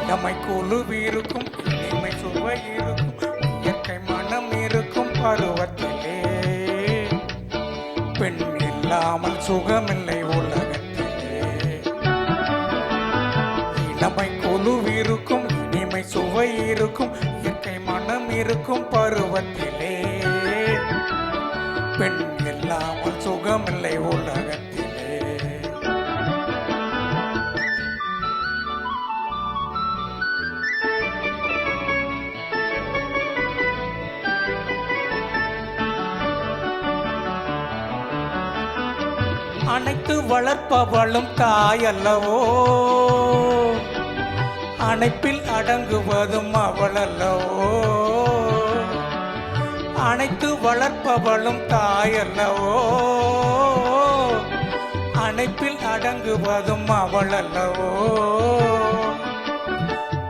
இளமை குழுவிருக்கும் இனிமை சுவை இருக்கும் இயற்கை மனம் இருக்கும் பருவத்திலே பெண் இல்லாமல் சுகமில்லை உலகத்திலே. இளமை குழுவிருக்கும் இனிமை சுவை இருக்கும் இயற்கை மனம் இருக்கும் பருவத்திலே பெண் இல்லாமல் சுகமில்லை உலகத்திலே. அனைத்து வளர்ப்பவளும் தாயல்லவோ, அணைப்பில் அடங்குவதும் அவளல்லவோ. அனைத்து வளர்ப்பவளும் தாயல்லவோ, அணைப்பில் அடங்குவதும் அவளல்லவோ.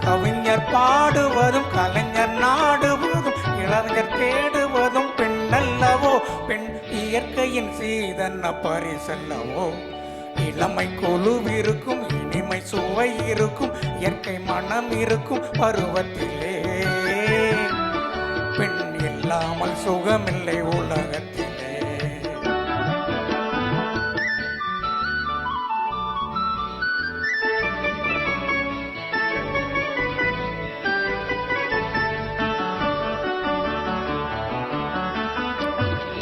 கவிஞர் பாடுவதும் கலைஞர் நாடுவதும் இளைஞர் தேடுவதும் பெண்ணல்லவோ. பெண் இயற்கையின் சீதன்ன பரிசல்லவோ. இளமை குழுவிருக்கும் இனிமை சுவை இருக்கும் இயற்கை மனம் இருக்கும் பருவத்திலே பெண் இல்லாமல் சுகமில்லை உலகத்திலே.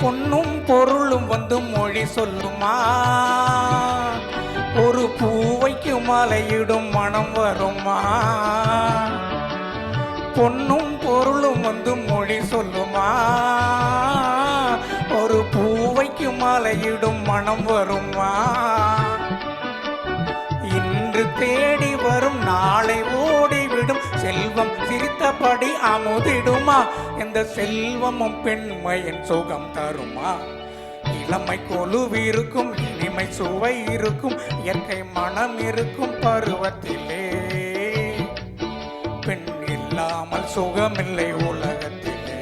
பொன்னும் பொருளும் வந்து மொழி சொல்லுமா, ஒரு பூவைக்கு மலையிடும் மனம் வருமா. பொன்னும் பொருளும் வந்து மொழி சொல்லுமா, ஒரு பூவைக்கு மலையிடும் மனம் வருமா. இன்று தேடி வரும் நாளை ஓடிவிடும் செல்வம் சிரித்தபடி அமுதிடுமா. இந்த செல்வமும் பெண்மையின் சுகம் தருமா. இளமை கொலுவிருக்கும் இனிமை சுவை இருக்கும் இயற்கை மனம் இருக்கும் பருவத்திலே பெண் இல்லாமல் சுகமில்லை உலகத்திலே.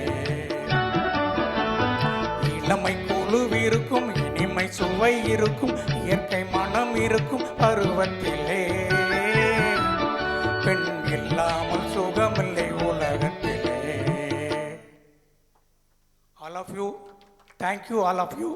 இளமை கொலுவிருக்கும் இனிமை சுவை இருக்கும் இயற்கை மனம் இருக்கும் பருவத்திலே பெண் இல்லாமல் சுகமில்லை உலகத்திலே. All of you, thank you all of you.